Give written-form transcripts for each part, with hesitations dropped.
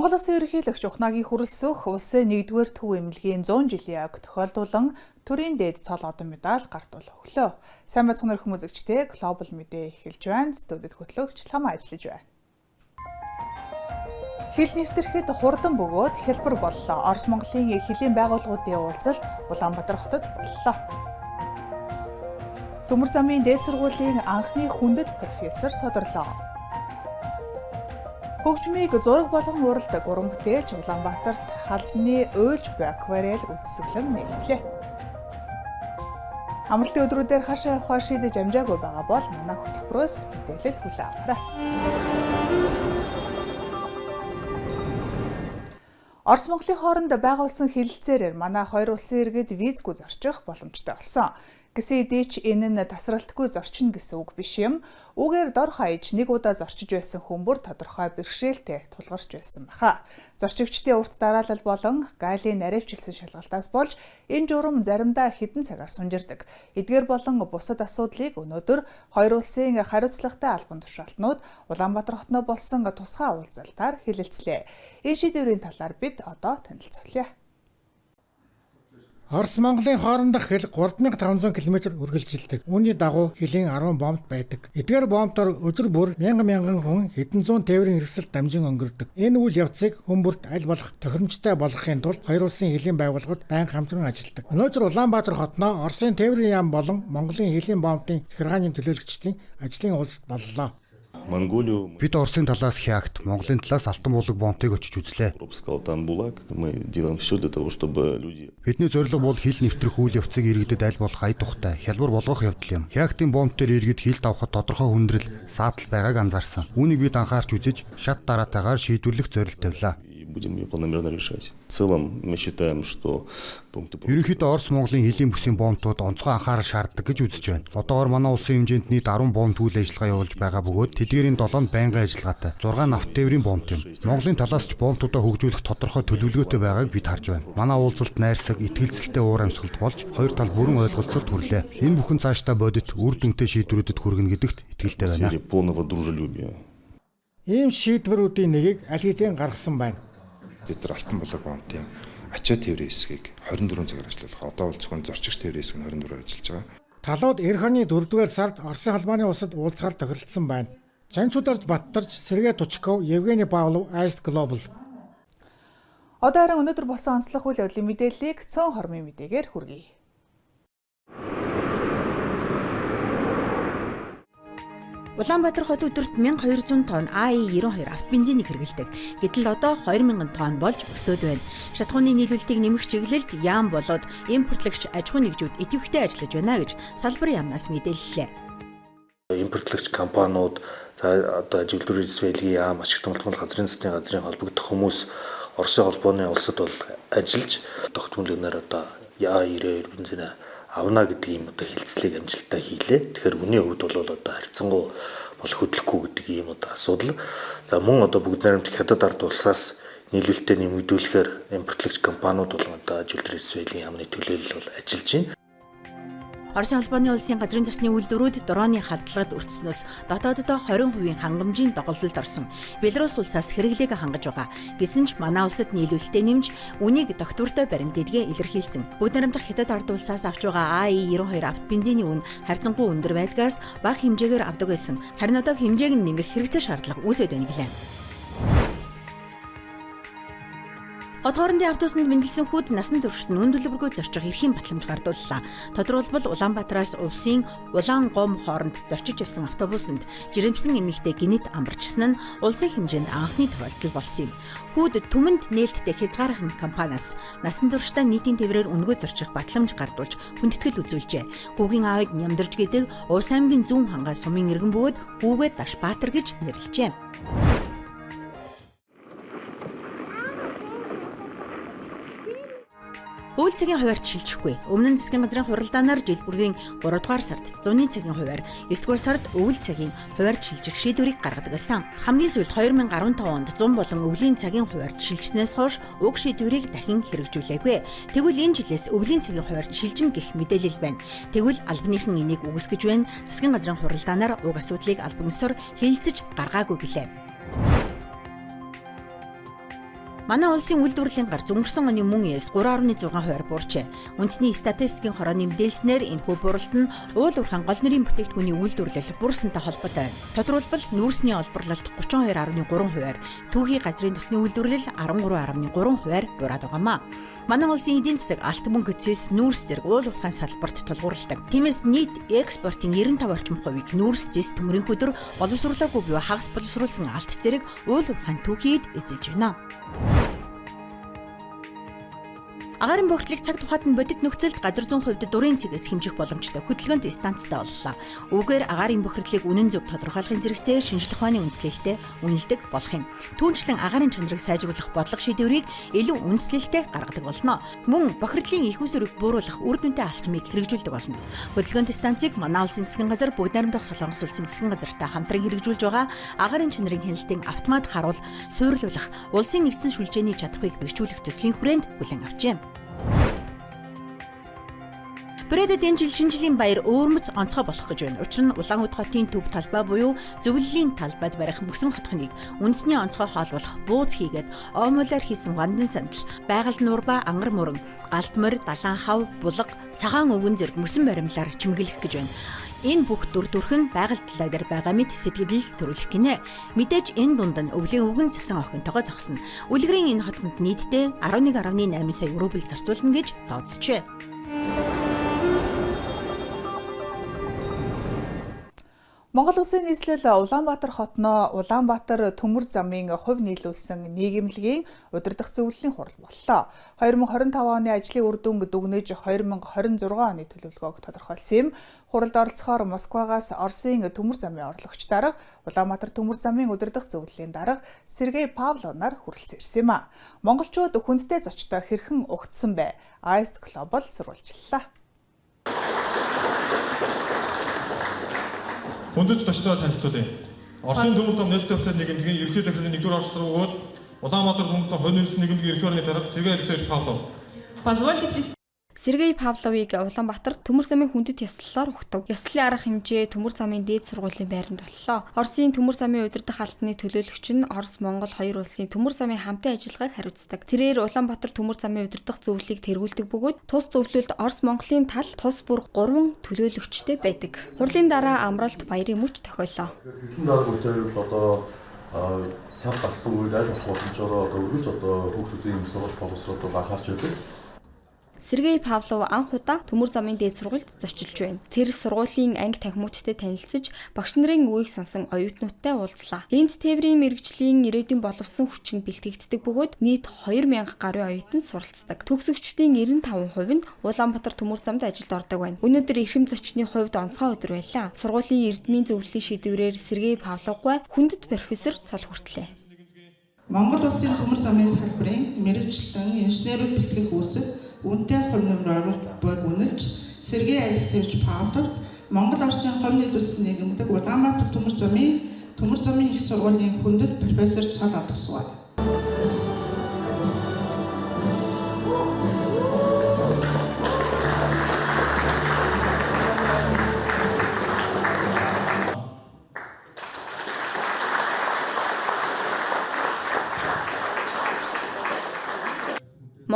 Монгол Улсын ерөнхийлөгч Ухнагийн хүрэлцэх улсын 1-р төв эмнэлгийн 100 жилийн аг тохиолдуулан төрийн дээд цол одон медаль гартуул өглөө. Сайн бацхан хүмүүс үзэгчтэй глобал мэдээ эхэлж байна. Студид хөтлөгч Лама ажиллаж байна. Хил нэвтрэхэд хурдан бөгөөд хэлбэр боллоо. Орос Монголын хэлийн байгууллагуудын уулзалт Улаанбаатар хотод боллоо. Төмөр замын дээд сургуулийн анхны хүндэт профессор тодорлоо. Хөгжмийг зураг болгон уралдаг уран бүтээлч Улаанбаатарт халзны уйлж буй акварел үзэсгэлэн нэгтлээ. Амралтын өдрүүдээр хашаа авахаар шийдэж амжаагүй байгаа бол манай хөтөлбөрөөс мэдээлэл хүлээн аваарай. Орос Монголын хооронд байгуулсан хэлэлцээрээр манай хоёр улсын иргэд визгүй зорчих боломжтой болсон. Гэсэн хэдий ч энэ нь тасралтгүй зорчно гэсэн үг биш юм. Үүгээр дор хаяж нэг удаа зорчиж байсан хүмүүр тодорхой бэрхшээлтэй тулгарч байсан баха. Зорчигчдын урт дараалал болон гайлын наривчилсан шалгалтаас болж энэ журам заримдаа хэдэн цагаар сунжирдаг. Эдгээр болон бусад асуудлыг өнөөдөр хоёр улсын хариуцлагатай албан тушаалтнууд Улаанбаатар хотноо болсон тусгай уулзалтаар хэлэлцлээ. Энэ шийдвэрийн талаар бид одоо танилцуулъя. Орос Монголын хоорондох хил 3500 км үргэлжилдэг. Үүний дагуу хилийн 10 бомб байдаг. Эдгээр бомбоор өдөр бүр мянган хүн хэдэн зуун тээврийн хэрэгсэлд дамжин өнгөрдөг. Энэ үйл явцыг хүмүүрт аль болох тохиромжтой болгохын тулд хоёр улсын хилийн байгууллагууд байнга хамтран ажилладаг. Өнөөдөр Улаанбаатар хотноо Оросын тээврийн яам болон Монголын хилийн бомбын захиргааны төлөөлөгчдийн ажлын уулзалт боллоо. Бид Оросын талаас хягт, Монголын талаас алтан буулгыг бомбыг очиж үзлээ. Бидний зорилго бол хил нэвтрэх үйл явцыг иргэдэд аль болох ая тухтай хялбар болгох явдал юм. Хягтын бомб дээр иргэд хилд авахд тодорхой хүндрэл, саатал байгааг анзаарсан. Үүнийг бид анхаарч үзэж, шат дараатайгаар шийдвэрлэх зорилт тавилаа. Ерөнхийдөө Орос Монголын хилийн бүсийн бомбтууд онцгой анхаарал шаарддаг гэж үзэж байна. Одоогоор манай улсын хэмжээнд нийт 10 бомб түүл ажиллагаа явуулж байгаа бөгөөд тэдгээрийн 7-нд байнгын ажиллагаатай. 6 нафт тээврийн бомб юм. Монголын талаас ч бомбтуудаа хөгжүүлэх тодорхой төлөвлөгөөтэй байгааг бид харж байна. Манай уулзалт найрсаг, итгэлцэлтэй уур амьсгалд болж хоёр тал бүрэн ойлголцолд хүрлээ. Энэ бүхэн цаашдаа бодит үр дүнтэй шийдвэрүүдэд хүргэнэ гэдэгт итгэлтэй байна. Ийм шийдвэрүүдийн нэгийг аль хэдийн гаргасан байна. Бид нар алтан буулгын бомбын ачаа тээврийн хэсгийг 24 цагаар ажиллуулах. Одоо бол зөвхөн зорчигч тээврийн хэсэг нь 24-оор ажиллаж байгаа. Талууд эх оны 4-р сард Оросын холбооны улсад уулзахаар тохиролцсон байна. Чанчударж Баттарж, Сергей Тучков, Евгений Павлов, Ice Global. Одоо харин өнөөдөр болсон онцлог үйл явдлын мэдээллийг цөөн хормын мэдээгээр хүргэе. Улаанбаатар хот өдөрт 1200 тонн АИ-92 автобензинийг хэрэглэдэг. Гэтэл одоо 2000 тонн болж өсөд байна. Шатхууны нийлүүлэлтийг нэмэх чиглэлд яам болоод импортлагч аж ахуйн нэгжүүд идэвхтэй ажиллаж байна гэж салбарын яамнаас мэдээллээ. Импортлагч компаниуд одоо ажилтны Израилийн яам, ашигт малтгал газрын засгийн газрын холбогдох хүмүүс Оросын холбооны улсад бол ажиллаж тогтмолынаар одоо АИ-92 бензин авна гэдэг ийм одоо хилцлийг амжилттай хийлээ. Тэгэхээр үний хувьд бол одоо харьцангуй бол хөдлөхгүй гэдэг ийм одоо асуудал. За мөн одоо бүгд найрамдах хятад ард улсаас нийлүүлэлтээ нэмэгдүүлэхээр импортлагч компаниуд бол одоо ажилтны Израилийн яамны төлөөлөл бол ажиллаж байна. Оросын холбооны улсын газрын тосны үйлдвэрүүд дроны халдлагад өртснөөс дотооддоо 20% хангамжийн доголдолд орсон. Беларусь улсаас хэрэглээг хангаж байгаа. Гэсэн ч манай улсад нийлүүлэлтээ нэмж үнийг тогтвортой баримт дэдгээ илэрхийлсэн. Бүгд найрамдах хятад ард улсаас авч байгаа АИ-92 автобензиний үн харьцангуй өндөр байдгаас бага хэмжээгээр авдаг байсан. Харин одоо хэмжээг нь нэмэх хэрэгцээ шаардлага үүсэж байна гэлээ. Хот хоорондын автобусанд мэндэлсэн хүүд насан туршид нь үн төлбөргүй зорчих эрхийн батламж гардууллаа. Тодорхойлбол Улаанбаатараас Увсын Улаангом хооронд зорчиж явсан автобусанд жирэмсэн эмэгтэй гинэт амарчсан нь улсын хэмжээнд анхны тохиолдол болсон юм. Хүүд түмэнд нээлттэй хязгаархан компаниас насан туршдаа нийтийн тээврээр үнгөө зорчих батламж гардуулж хүндэтгэл үзүүлжээ. Хүүгийн аавыг Нямдарж гэдэг Увс аймгийн зүүн хангаа сумын иргэн бөгөөд хүүгээ Дашбаатар гэж нэрлэжээ. Үйл цагийн хуваарь шилжихгүй. Өмнө нь засгийн газрын хуралдаанаар жил бүрийн 3 дугаар сард зуны цагийн хуваарь, 9 дугаар сард өвөл цагийн хуваарь шилжих шийдвэрийг гаргадаг байсан. Хамгийн сүүлд 2015 онд 100 болон өвлийн цагийн хуваарь шилжснээс хойш уг шийдвэрийг дахин хэрэгжүүлээгүй. Тэгвэл энэ жилээс өвлийн цагийн хуваарь шилжинэ гэх мэдээлэл байна. Тэгвэл албаныхан энийг үгүйсгэж байна. Засгийн газрын хуралдаанаар уг асуудлыг албан ёсоор хэлэлцэж гаргаагүй гэлээ. Манай улсын үйлдвэрлэлийн гарц өнгөрсөн оны мөн яс 3.6% буурчээ. Үндэсний статистикийн хорооны мэдээлснээр энэхүү бууралт нь уул уурхайн гол нэрийн бүтээгдэхүүний үйлдвэрлэл буурсантай холбоотой. Тодорхойлбол нүүрсний олборлолт 32.3%, түүхий газрын төсний үйлдвэрлэл 13.3%-аар буураад байгаамаа. Манай улсын эдийн засаг алт мөнгө эцэс нүүрс зэрэг уул уурхайн салбарт тулгуурладаг. Тиймээс нийт экспортын 95 орчим хувийг нүүрс зэс төмрийн хөдөр боловсруулаагүй буюу хагас боловсруулсан алт зэрэг уул уурхайн түүхийд эзэлж байна. Агаарын бохирдлыг цаг тухайд нь бодит нөхцөлд газар зүйн хувьд дурын цэгээс хэмжих боломжтой хөтөлгөөнт станцтай боллоо. Үүгээр агаарын бохирдлыг үнэн зөв тодорхойлохын зэрэгцээр шинжлэх ухааны үндэслэлтэй үнэлдэг болох юм. Түүнчлэн агаарын чанарыг сайжруулах бодлого шийдвэрийг илүү үндэслэлтэй гаргадаг болно. Мөн бохирдлын их усүрийг бууруулах үр дүнтэй алхмыг хэрэгжүүлдэг болно. Хөтөлгөөнт станцыг манай улсын засгийн газар бүгд найрамдах Солонгос улсын засгийн газартай хамтран хэрэгжүүлж байгаа агаарын чанарын хяналтын автомат харуул суйрлуулах улсын нэгдсэн шүлжээний чадхыг бэхжүүлэх төслийн хүрээнд хүлээн авчээ. Брэдэд энэ жил шинэ жилийн баяр өөрмөц онцгой болох гэж байна. Учир нь Улаануд хотын төв талбай буюу зөвлөлийн талбайд барих мөсөн хотхныг үндэсний онцгой хооллох бууз хийгээд оомуулаар хийсэн вандан сандал, байгаль нуурба, ангар мөрөн, галт морь, далайн хав, булга, цагаан өвгөн зэрэг мөсөн баримлаар чимэглэх гэж байна. Энэ бүх дүр төрх нь байгаль талаа дээр байгаа мэт сэтгэл төрүүлэх гинэ. Мэдээж энэ дунд нь өвлийн өвгөн цасан охинтойгоо зогсно. Үлгэрийн энэ хотгонд нийтдээ 11.8 сая рубль зарцуулна гэж тооцжээ. Монгол Улсын нийслэл Улаанбаатар хотноо Улаанбаатар төмөр замын хувь нийлүүлсэн нийгэмлэгийн удирдах зөвлөлийн хурал боллоо. 2025 оны ажлын үр дүн дүгнэж 2026 оны төлөвлөгөөг тодорхойлсон юм. Хуралд оролцохоор Москвагаас Оросын төмөр замын орлогч дарга Улаанбаатар төмөр замын удирдах зөвлөлийн дарга Сергей Павлов нар хүрэлцэн ирсэн юм а. Монголчууд хүндтэй зочтой хэрхэн угтсан бэ? Аист Глобал сурвалжлалаа. Хүндэт зочдоо танилцуулъя. Оросын төмөр зам нээлттэй хувьцаат нийгэмлэгийн ерөнхий захирлын 1-р оролцоо бөгөөд Улаанбаатар төмөр зам хувийн нийслэл нийгэмлэгийн ерөнхий орны дарга Сергей Алексеевич Павлов. Сергей Павловыг Улаанбаатар төмөр замын хүндэт ёслолоор угтав. Ёслолын арга хэмжээ төмөр замын дээд сургуулийн байранд боллоо. Оросын төмөр замын удирдах албаны төлөөлөгч нь Орос Монгол хоёр улсын төмөр замын хамтын ажиллагааг хариуцдаг. Тэрээр Улаанбаатар төмөр замын удирдах зөвлөлийг тэргүүлдэг бөгөөд тус зөвлөлд Орос Монголын тал тус бүр 3 төлөөлөгчтэй байдаг. Хурлын дараа амралт баярын мөч тохиоллоо. Хэдэн дарга үеэр бол одоо цаг гарсан үед аль болох боломжоор одоо үргэлж одоо хүүхдүүдийн юм сургууль боловсрол анхаарч байдаг. Сергей Павлов анх удаа төмөр замын дээд сургуульд зочилж байна. Тэр сургуулийн анги танхимуудтай танилцж, багш нарын үгийг сонсон оюутнуудтай уулзлаа. Энд тээврийн мэрэгжлийн ирээдүйн боловсон хүчин бэлтгэгддэг бөгөөд нийт 2000 гаруй оюутан суралцдаг. Төгсөгчдийн 95% нь Улаанбаатар төмөр замд ажилд ордог байна. Өнөөдөр эрхэм зочны хувьд онцгой өдөр байлаа. Сургуулийн эрдмийн зөвлөлийн шийдвэрээр Сергей Павловгүй хүндэт профессор цол хүртлээ. Монгол улсын төмөр замын салбарын мэрэгчлэн инженерүүд бэлтгэх үүсэд үнэтэй хувь нэмэр оруулалт бод үнэлж Сергей Алексеевич Павловд Монгол Оросын хувь нийлүүлсэн нийгэмлэг Улаанбаатар төмөр замын их сургуулийн хүндэт профессор цол олгосгоо.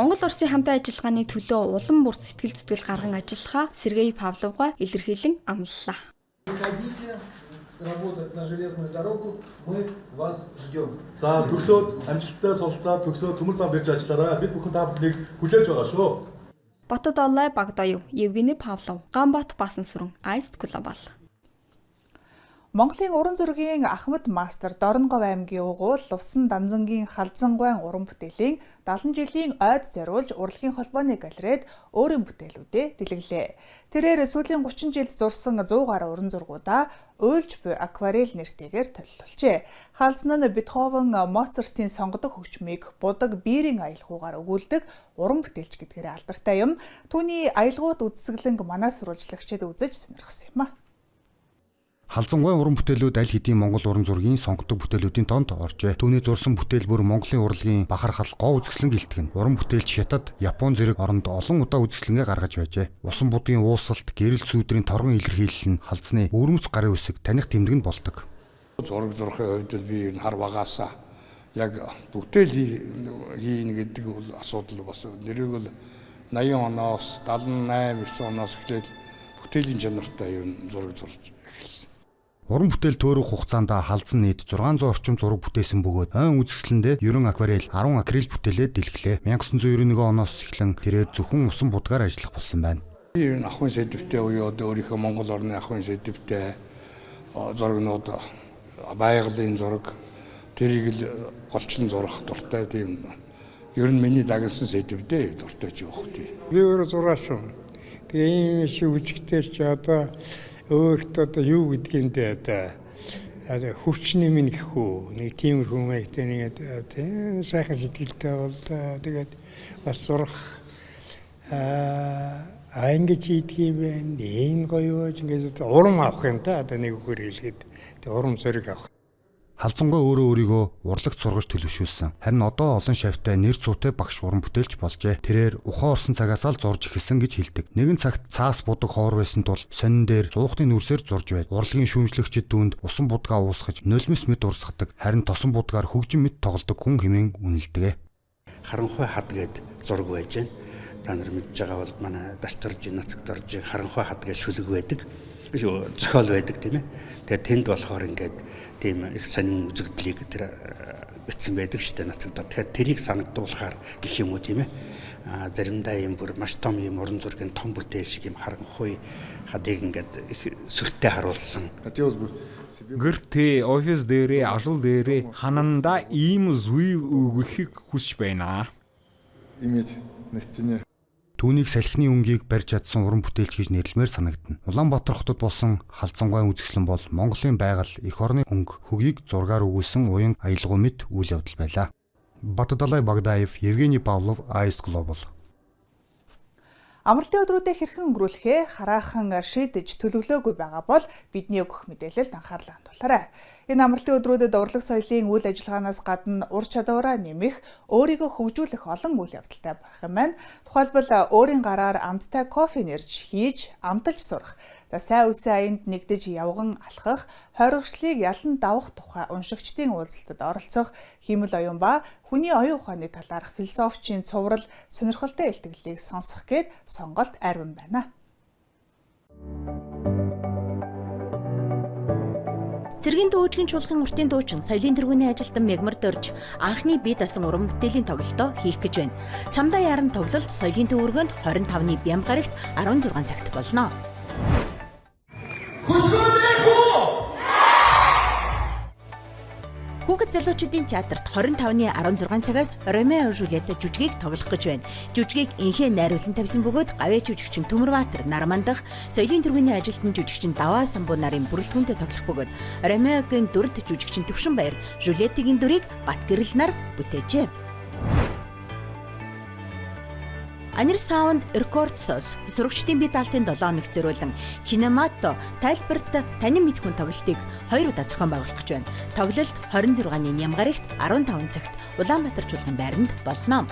Монгол Оросын хамтын ажиллагааны төлөө улам бүр сэтгэл зүтгэл гарган ажиллахаа Сергей Павловга илэрхийлэн амлалаа. За төгсөөд амжилттай суралцаад төгсөөд төмөр зам бирж ажиллаарай. Бид бүхэн та бүхнийг хүлээж байгаа шүү. Батод Олай Багдоев, Евгений Павлов, Ганбат Баасан сүрэн, Аист Глобал. Монголын уран зургийн Ахмад мастер Дорногов аймгийн угуул Лувсан Данзангийн Халзангуайн уран бүтээлийн 70 жилийн ойд зориулж урлагийн холбооны галерейд өөрийн бүтээлүүдээ дэлгэлээ. Тэрээр сүүлийн 30 жилд зурсан 100 гаруй уран зургуудаа уйлж буй акварель нэртэйгээр толилулжээ. Халзан нь Бетховен, Моцартын сонгодог хөгжмийг будаг биерийн аялгаугаар өгүүлдэг уран бүтээлч гэдгээр алдартай юм. Түүний аялгууд үзэсгэлэнг манай сурвалжлагчид үзэж сонирхсан юм а. Халзангуайн уран бүтээлүүд аль хэдийн Монгол уран зургийн сонгодог бүтээлүүдийн тоонд оржээ. Түүний зурсан бүтээл бүр Монголын урлагийн бахархал гоо үзэсгэлэн гэлтгэн. Уран бүтээлч Хятад, Япон зэрэг оронд олон удаа үзэсгэлэнгээ гаргаж байжээ. Усан будгийн уусалт, гэрэл зүйдрийн торгон илэрхийлэл нь халзны өөрмөц гарын үсэг таних тэмдэг нь болдог. Зураг зурхын хувьд би энэ хар багаасаа яг бүтээл хийнэ гэдэг бол асуудал бас нэрийг бол 80 оноос 78 9 оноос эхлээд бүтээлийн чанартай ер нь зураг зурж эхэлсэн. Уран бүтээл төөрөх хугацаанд халдсан нийт 600 орчим зураг бүтээсэн бөгөөд ойн үзэсгэлэндээ 90 акварел, 10 акрил бүтээлээ дэлгэлээ. 1991 оноос эхлэн тэрээр зөвхөн усан будгаар ажиллах болсон байна. Ер нь ахын сэдвтэй уяад өөрийнхөө Монгол орны ахын сэдвтэй зурагнууд байгалийн зураг тэрийг л голчлон зурах дуртай тийм ер нь миний дагнсан сэдвтэй дуртай ч явах тий. Би өөрөө зураач юм. Тэгээ ийм шиг үзэгтэй ч одоо өөртөө одоо юу гэдгиймдээ одоо хүчний минь гэхүү нэг тиймэрхүү маягтай нэг тийм сайхан сэтгэлтэй бол тэгээд бас зурх ингэж ийдгийм байна. Энэ гоё ингэж урам авах юм та одоо нэг үгээр хэлгээд урам зориг авах. Халзангуй өөрөө өөрийгөө урлагт сургаж төлөвшүүлсэн. Харин одоо олон шавьтай нэр зүйтэй багш уран бүтээлч болжээ. Тэрээр ухаан орсон цагаас л зурж эхэлсэн гэж хэлдэг. Нэгэн цагт цаас будаг ховор байсан тул сонин дээр зуухны нүрсээр зурж байд. Урлагийн шүүмжлэгчид дүүнд усан будгаа уусгаж нулимс мэд урсгадаг. Харин тосон будгаар хөгжин мэд тоглодог хүн хэмээн үнэлдэг. Харанхуй хад гээд зураг байж байна. Та нар мэдж байгаа бол манай дасторж, нацагторж харанхуй хад гээд шүлэг байдаг. Зохиол байдаг тийм ээ. Тэгээд тэнд болохоор ингээд тийм их сонин үзэгдлийг тэр бичсэн байдаг шүү дээ нацагдаад. Тэгэхээр тэрийг санагдуулахаар гэх юм уу тийм ээ. Заримдаа юм бүр маш том юм уран зургийн том бүтээл шиг юм харанхуй хадыг ингээд их сүртэй харуулсан. Гэртээ офис дээрээ ажил дээрээ хананда ийм зүйл өгөхийг хүсэж байна. Имиж нэстэнэ. Түүнийг салхины өнгийг барьж чадсан уран бүтээлч гэж нэрлэмээр санагдана. Улаанбаатар хотод болсон халзангуй үзэсгэлэн бол Монголын байгаль, эх орны өнгө, хөгийг зургаар өгүүлсэн уян аялгау мэт үйл явдал байлаа. Батдалай Багдаев, Евгений Павлов, Ice Global. Амралтын өдрүүдэд хэрхэн өнгөрүүлэхээ хараахан шийдэж төлөвлөөгүй байгаа бол бидний өгөх мэдээлэлд анхаарлаа хандуулаарай. Энэ амралтын өдрүүдэд урлаг соёлын үйл ажиллагаанаас гадна ур чадвараа нэмэх, өөрийгөө хөгжүүлэх олон үйл явдалтай байх юм байна. Тухайлбал өөрийн гараар амттай кофе нэрж хийж, амталж сурах. За сайн үлсэн аянд нэгдэж явган алхах, хойрогчлыг ялан давах тухай уншигчдын уулзалтад оролцох, хиймэл оюун ба хүний оюун ухааны талаарх философичийн цуврал, сонирхолтой илтгэлийг сонсох гээд сонголт арвин байна. Цэргийн дүүжгийн чуулган уртын дуучин соёлын тэргүүний ажилтан Мегмар Дорж анхны бие дасан уран бүтээлийн тоглолтоо хийх гэж байна. Чамдаа яран тоглолт соёлын төвөргөнд 25-ны Бям гарагт 16 цагт болно. Хүүхэд залуучуудын театрт 25-ны 16 цагаас Ромео Жулиет жүжигийг тоглох гэж байна. Жүжигийг инхээ найруулан тавьсан бөгөөд гавьяа жүжигчин Төмөрбаатар Нармандах, соёлын тэргүүний ажилтан жүжигчин Даваа Самбуу нарын бүрэлдэхүүнтэй тоглох бөгөөд Ромеогийн дүрд жүжигчин Төвшинбаяр, Жулиетийн дүрийг Батгэрэл нар бүтээжээ. Анир саунд рекордсоос сурагчдын бие даалтын 7 хоногт зориулан Чинамато тайлбарт танин мэд хүн тоглолтыг 2 удаа зохион байгуулах гэж байна. Тоглолт 26-ны Ням гарагт 15 цагт Улаанбаатар чуулган байранд болно.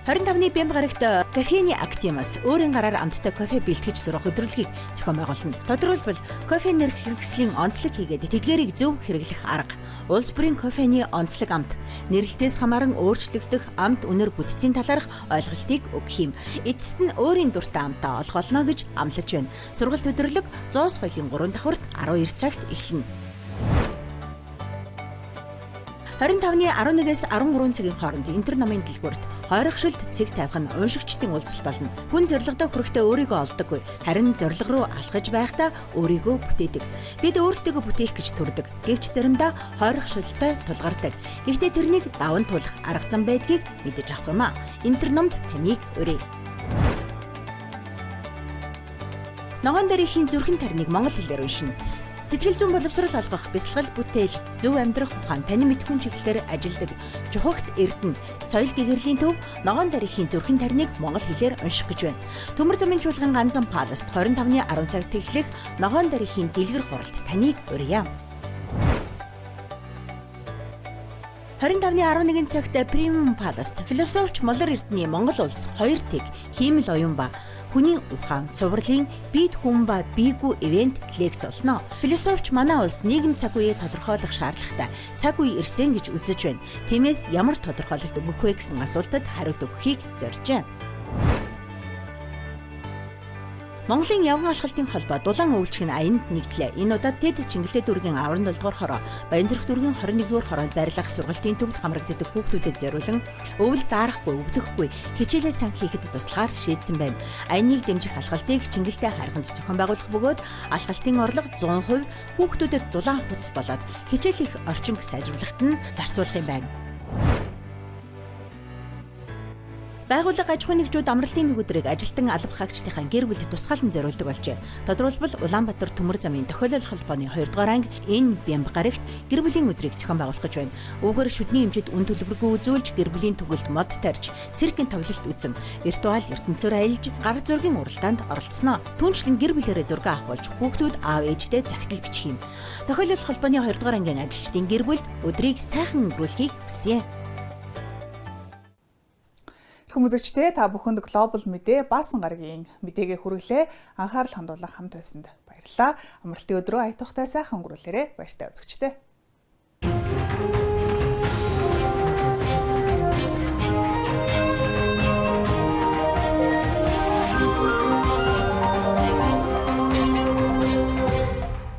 25-ны Бям гарагт кофений Актимас өөрийн гараар амттай кофе бэлтгэж сурах өдрөлгийг зохион байгуулна. Тодорхойлбол кофе нэрх хэрэгслийн онцлог хийгээд тэдгээрийг зөв хэрэглэх арга, улс бүрийн кофений онцлог амт, нэрлэлтээс хамааран өөрчлөгдөх амт үнэр бүтцийн талаарх ойлголтыг өгөх юм. Эцэст нь өөрийн дуртай амтаа олох болно гэж амлаж байна. Сургалт өдрөлөг Зоос хоёрын 3 давхурт 12 цагт эхэлнэ. 25-ны 11-ээс 13 цагийн хооронд интер номын дэлгүүрт хойрогшилд цэг тавих нь уншигчдын уулзалт болно. Хүн зорилгодоо хүрэхдээ өөрийгөө олдоггүй, харин зорилго руу алхаж байхдаа өөрийгөө бүтээдэг. Бид өөрсдийгөө бүтээх гэж төрдөг. Гэвч заримдаа хойрогшилдтой тулгардаг. Гэхдээ тэрнийг даван туулах арга зам байдгийг мэдэж авах юм а. Интер номд таныг урья. Ногоон дээрхийн зүрхэн тарныг монгол хэлээр уншина. Сэтгэл зүйн боловсрол олгох, бясалгал бүтээл, зөв амьдрах ухаан, таны мэдхүн чиглэлээр ажилладаг Жухагт Эрдэнэ соёл гэгэрлийн төв Ногоон дээрхийн зүрхэн тарныг монгол хэлээр унших гэж байна. Төмөр замын чуулган Ганзан Паласт 25-ны 10 цагт эхлэх Ногоон дээрхийн дэлгэр хуралд таныг урья. 25-ны 11 цагт Премиум Паласт философч Молор Эрдэнэ Монгол улс 2 тэг хиймэл оюун ба хүний ухаан, цувралын бид хүн ба бийгүй ивент лекц болно. Философч манай улс нийгэм цаг үеийг тодорхойлох шаардлагатай цаг үе ирсэн гэж үзэж байна. Тиймээс ямар тодорхойлолт өгөх вэ гэсэн асуултад хариулт өгөхийг зоржээ. Монголын явган алхалтын холбоо дулаан өвлжих нь аянд нэгдлээ. Энэ удаад тэд Чингэлтэй дүүргийн 17 дугаар хороо, Баянзүрх дүүргийн 21 дугаар хороонд байрлах сургалтын төвд хамрагддаг хүүхдүүдэд зориулан өвөл даарахгүй, өвдөхгүй хичээлээ сайн хийхэд туслахаар шийдсэн байна. Аяныг дэмжих алхалтыг Чингэлтэй хайрханд зохион байгуулах бөгөөд алхалтын орлого 100% хүүхдүүдэд дулаан хуц болоод хичээл их орчин сайжруулахад нь зарцуулах юм байна. Байгууллага аж ахуйн нэгжүүд амралтын өдрийг ажилтан алба хаагчдынхаа гэр бүлд тусгаалan зориулдаг болжээ. Тодорхойлбол Улаанбаатар төмөр замын тохиолол холбооны 2 дугаар анги энэ Бямба гарагт гэр бүлийн өдрийг зохион байгуулах гэж байна. Үүгээр шүдний хэмжээд үн төлбөргүй үзүүлж гэр бүлийн төгөлд мод тарьж, циркийн тоглолт үзэн, виртуал ертөнцөөр аялж, гар зургийн уралдаанд оролцсноо. Түүнчлэн гэр бүлээрээ зураг авах болж хүүхдүүд аав ээждээ захидал бичих юм. Тохиолол холбооны 2 дугаар ангийн ажилчдын гэр бүлд өдрийг сайхан өнгөрүүлэхийг хүсье. Хүмүүзэгчдээ та бүхэнд глобал мэдээ баасан гарагийн мэдээгээ хүргэлээ. Анхаарал хандуулах хамт байсанд баярлалаа. Амралтын өдрөө аятухтай сайхан өнгөрүүлээрэ. Баяртай үзэгчдээ.